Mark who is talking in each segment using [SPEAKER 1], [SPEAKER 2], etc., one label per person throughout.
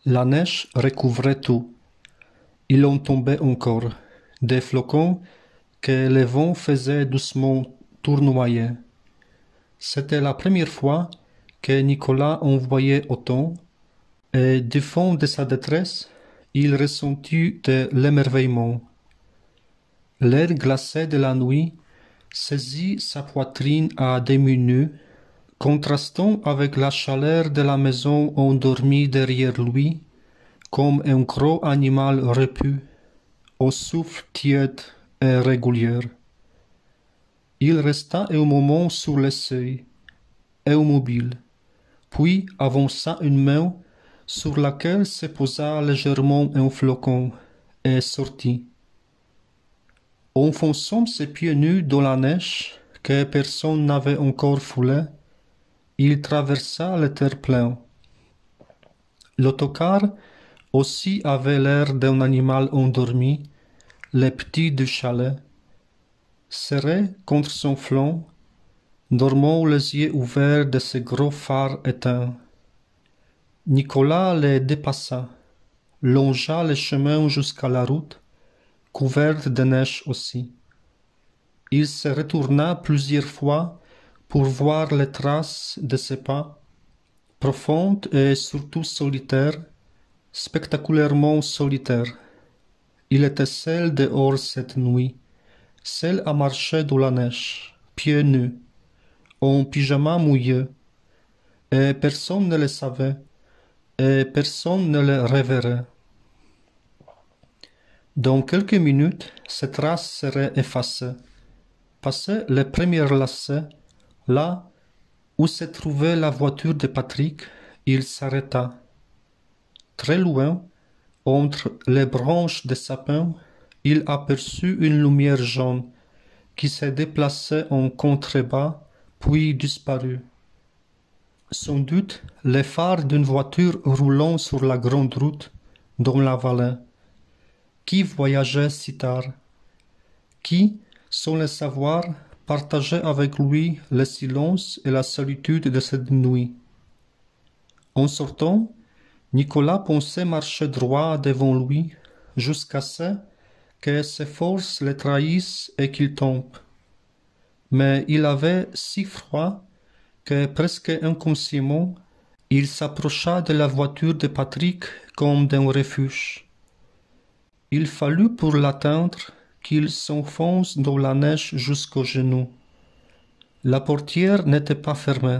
[SPEAKER 1] La neige recouvrait tout. Il en tombait encore, des flocons que le vent faisait doucement tournoyer. C'était la première fois que Nicolas en voyait autant, et du fond de sa détresse, il ressentit de l'émerveillement. L'air glacé de la nuit saisit sa poitrine à demi nue, contrastant avec la chaleur de la maison endormie derrière lui, comme un gros animal repu, au souffle tiède et régulier. Il resta un moment sur le seuil, immobile, puis avança une main sur laquelle se posa légèrement un flocon, et sortit. Enfonçant ses pieds nus dans la neige que personne n'avait encore foulée, il traversa le terre-plein. L'autocar aussi avait l'air d'un animal endormi, le petit du chalet, serré contre son flanc, dormant les yeux ouverts de ses gros phares éteints. Nicolas les dépassa, longea le chemin jusqu'à la route, couverte de neige aussi. Il se retourna plusieurs fois pour voir les traces de ses pas, profondes et surtout solitaires, spectaculairement solitaires. Il était seul dehors cette nuit, seul à marcher dans la neige, pieds nus, en pyjama mouillé, et personne ne le savait, et personne ne le reverrait. Dans quelques minutes, ces traces seraient effacées. Passé le premier lacet, là où se trouvait la voiture de Patrick, il s'arrêta. Très loin, entre les branches des sapins, il aperçut une lumière jaune qui se déplaçait en contrebas, puis disparut. Sans doute les phares d'une voiture roulant sur la grande route dans la vallée. Qui voyageait si tard? Qui, sans le savoir, partageait avec lui le silence et la solitude de cette nuit? En sortant, Nicolas pensait marcher droit devant lui jusqu'à ce que ses forces le trahissent et qu'il tombe. Mais il avait si froid que presque inconsciemment, il s'approcha de la voiture de Patrick comme d'un refuge. Il fallut pour l'atteindre qu'il s'enfonce dans la neige jusqu'aux genoux. La portière n'était pas fermée.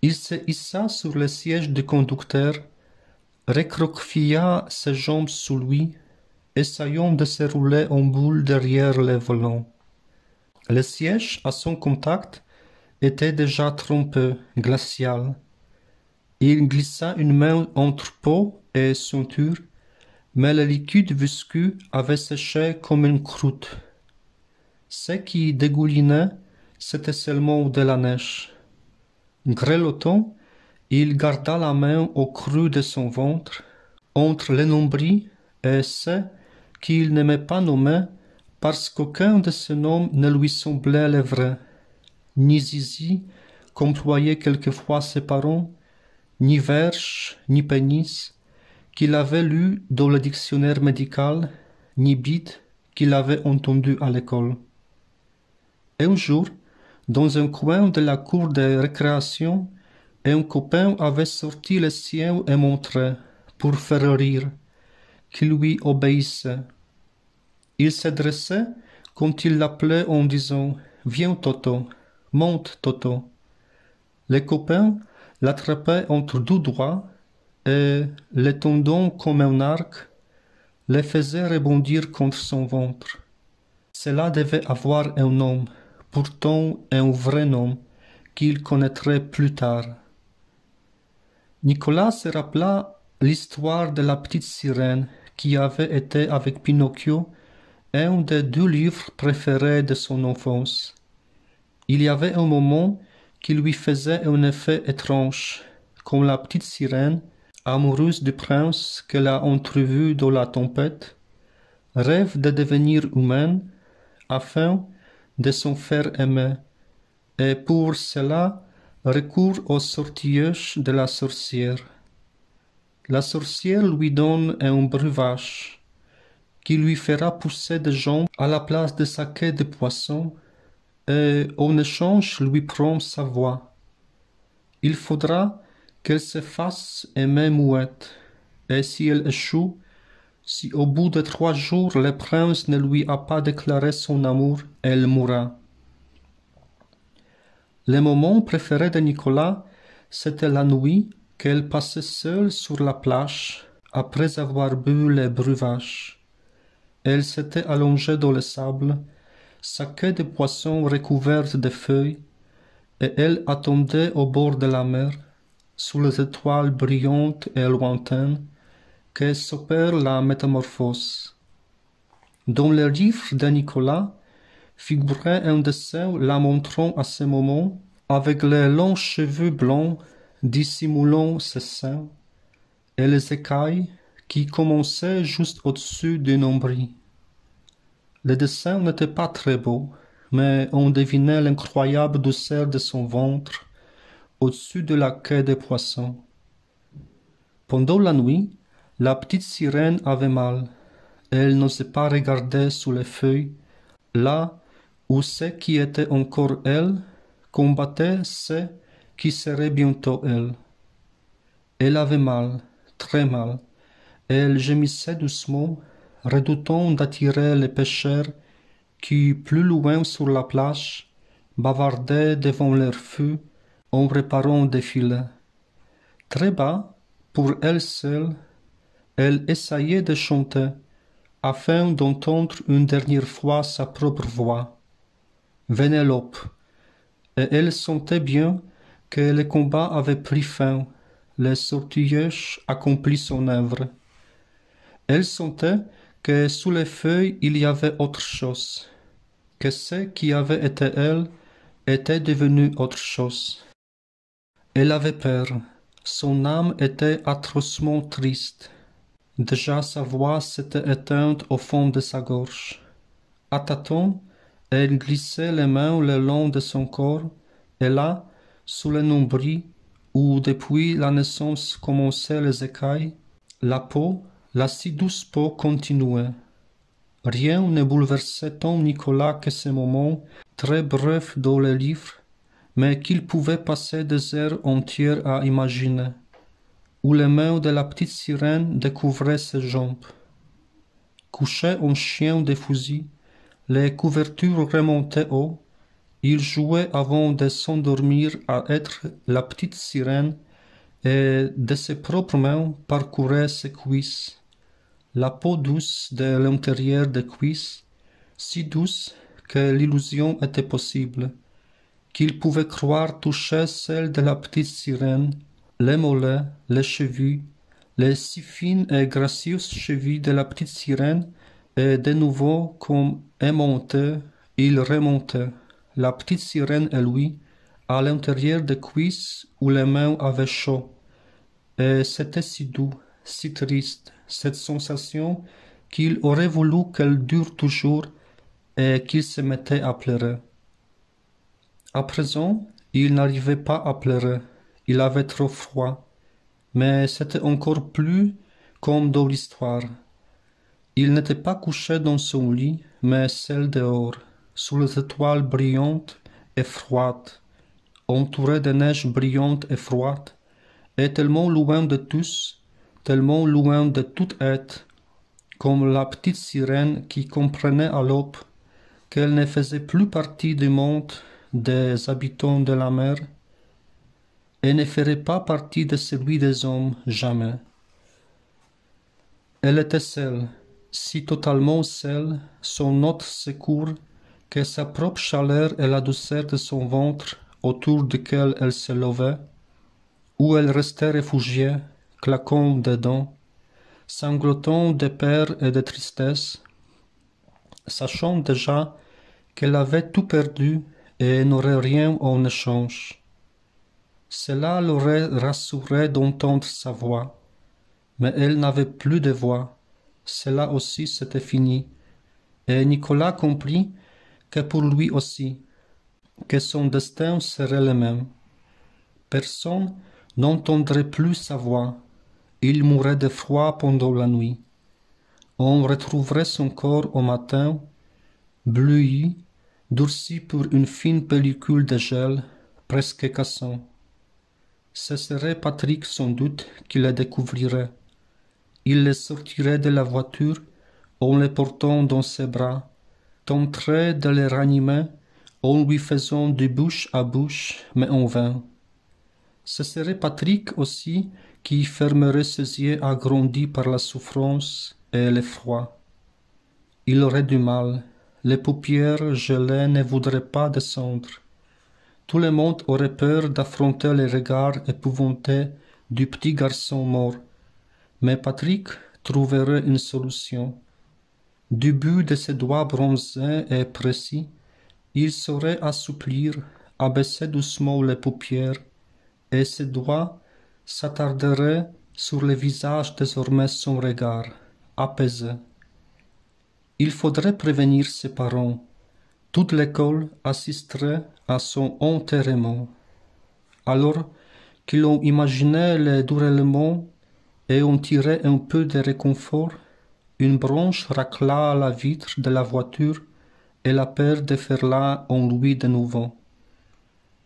[SPEAKER 1] Il se hissa sur le siège du conducteur, recroquevilla ses jambes sous lui, essayant de se rouler en boule derrière le volant. Le siège, à son contact, était déjà trempé, glacial. Il glissa une main entre peau et ceinture, mais le liquide visqueux avait séché comme une croûte. Ce qui dégoulinait, c'était seulement de la neige. Grelottant, il garda la main au creux de son ventre, entre le nombril et ce qu'il n'aimait pas nommer, parce qu'aucun de ces noms ne lui semblait le vrai, ni zizi, qu'employaient quelquefois ses parents, ni verge, ni pénis, qu'il avait lu dans le dictionnaire médical, ni bite, qu'il avait entendu à l'école. Un jour, dans un coin de la cour de récréation, un copain avait sorti le sien et montré, pour faire rire, qu'il lui obéissait. Il se dressait quand il l'appelait en disant « Viens Toto, monte Toto ». Le copain l'attrapait entre deux doigts et, le tendant comme un arc, le faisait rebondir contre son ventre. Cela devait avoir un nom, pourtant un vrai nom, qu'il connaîtrait plus tard. Nicolas se rappela l'histoire de la petite sirène qui avait été avec Pinocchio un des deux livres préférés de son enfance. Il y avait un moment qui lui faisait un effet étrange, comme la petite sirène, amoureuse du prince qu'elle a entrevu dans la tempête, rêve de devenir humaine afin de s'en faire aimer, et pour cela recourt au sortilège de la sorcière. La sorcière lui donne un breuvage qui lui fera pousser des jambes à la place de sa queue de poisson et en échange lui prend sa voix. Il faudra qu'elle se fasse aimer muette, et si elle échoue, si au bout de 3 jours le prince ne lui a pas déclaré son amour, elle mourra. Le moment préféré de Nicolas, c'était la nuit qu'elle passait seule sur la plage après avoir bu le breuvage. Elle s'était allongée dans le sable, sa queue de poisson recouverte de feuilles, et elle attendait au bord de la mer, sous les étoiles brillantes et lointaines, que s'opère la métamorphose. Dans le livre de Nicolas figurait un dessin la montrant à ce moment, avec les longs cheveux blancs dissimulant ses seins, et les écailles qui commençaient juste au-dessus du nombril. Le dessin n'était pas très beau, mais on devinait l'incroyable douceur de son ventre au-dessus de la queue des poissons. Pendant la nuit, la petite sirène avait mal. Elle n'osait pas regarder sous les feuilles, là où ce qui était encore elle combattait ce qui serait bientôt elle. Elle avait mal, très mal. Elle gémissait doucement, redoutant d'attirer les pêcheurs qui, plus loin sur la plage, bavardaient devant leur feu en préparant des filets. Très bas, pour elle seule, elle essayait de chanter, afin d'entendre une dernière fois sa propre voix. Venait l'aube, et elle sentait bien que le combat avait pris fin, le sortilège accomplit son œuvre. Elle sentait que sous les feuilles il y avait autre chose, que ce qui avait été elle était devenu autre chose. Elle avait peur, son âme était atrocement triste. Déjà sa voix s'était éteinte au fond de sa gorge. À tâtons, elle glissait les mains le long de son corps, et là, sous le nombril, où depuis la naissance commençaient les écailles, la peau, la si douce peau continuait. Rien ne bouleversait tant Nicolas que ces moments, très brefs dans le livre, mais qu'il pouvait passer des heures entières à imaginer, où les mains de la petite sirène découvraient ses jambes. Couché en chien de fusil, les couvertures remontaient haut, il jouait avant de s'endormir à être la petite sirène et de ses propres mains parcourait ses cuisses, la peau douce de l'intérieur des cuisses, si douce que l'illusion était possible, qu'il pouvait croire toucher celle de la petite sirène, les mollets, les chevilles, les si fines et gracieuses chevilles de la petite sirène, et de nouveau, comme aimanté, il remontait, la petite sirène et lui, à l'intérieur des cuisses où les mains avaient chaud. Et c'était si doux, si triste, cette sensation qu'il aurait voulu qu'elle dure toujours et qu'il se mettait à pleurer. À présent, il n'arrivait pas à pleurer, il avait trop froid, mais c'était encore plus comme dans l'histoire. Il n'était pas couché dans son lit, mais celle dehors, sous les étoiles brillantes et froides, entouré de neige brillante et froide, et tellement loin de tous, tellement loin de tout être, comme la petite sirène qui comprenait à l'aube qu'elle ne faisait plus partie du monde des habitants de la mer, et ne ferait pas partie de celui des hommes jamais. Elle était seule, si totalement seule, son autre secours, que sa propre chaleur et la douceur de son ventre autour duquel elle se levait, où elle restait réfugiée, claquant des dents, sanglotant de peur et de tristesse, sachant déjà qu'elle avait tout perdu et n'aurait rien en échange. Cela l'aurait rassurée d'entendre sa voix, mais elle n'avait plus de voix. Cela aussi c'était fini, et Nicolas comprit que pour lui aussi, que son destin serait le même. Personne n'entendrait plus sa voix, Il mourait de froid pendant la nuit. On retrouverait son corps au matin, bleui, durci pour une fine pellicule de gel, presque cassant. Ce serait Patrick sans doute qui le découvrirait. Il le sortirait de la voiture en le portant dans ses bras, tenterait de le ranimer en lui faisant de bouche à bouche, mais en vain. Ce serait Patrick aussi qui fermerait ses yeux agrandis par la souffrance et l'effroi. Il aurait du mal, les paupières gelées ne voudraient pas descendre. Tout le monde aurait peur d'affronter les regards épouvantés du petit garçon mort, mais Patrick trouverait une solution. Du bout de ses doigts bronzés et précis, il saurait assouplir, abaisser doucement les paupières, et ses doigts s'attarderaient sur le visage désormais sans regard, apaisé. Il faudrait prévenir ses parents. Toute l'école assisterait à son enterrement. Alors qu'ils ont imaginé le déroulement et ont tiré un peu de réconfort, une branche racla à la vitre de la voiture et la peur de faire là en lui de nouveau.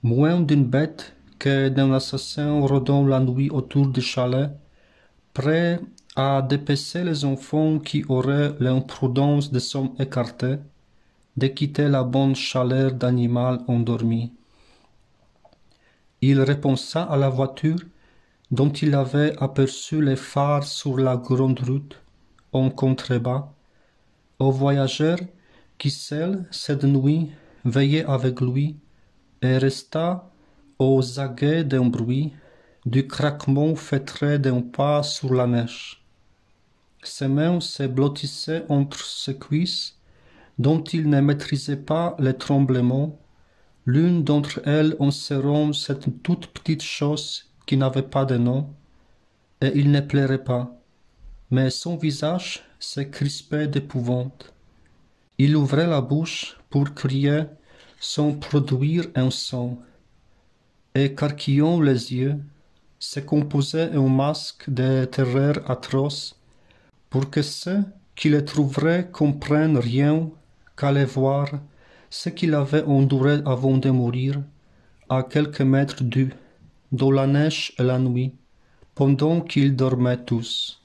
[SPEAKER 1] Moins d'une bête que d'un assassin rôdant la nuit autour du chalet, prêt à dépecer les enfants qui auraient l'imprudence de s'en écarter, de quitter la bonne chaleur d'animal endormi. Il repensa à la voiture dont il avait aperçu les phares sur la grande route en contrebas, aux voyageurs qui seuls, cette nuit, veillaient avec lui, et resta aux aguets d'un bruit, du craquement feutré d'un pas sur la neige. Ses mains se blottissaient entre ses cuisses, dont il ne maîtrisait pas les tremblements, l'une d'entre elles en serrant cette toute petite chose qui n'avait pas de nom, et il ne pleurait pas, mais son visage se crispait d'épouvante. Il ouvrait la bouche pour crier sans produire un son, écarquillant les yeux, se composait un masque de terreur atroce pour que ceux qui le trouveraient comprennent rien qu'aller voir ce qu'il avait enduré avant de mourir, à quelques mètres d'eux, dans la neige et la nuit, pendant qu'ils dormaient tous.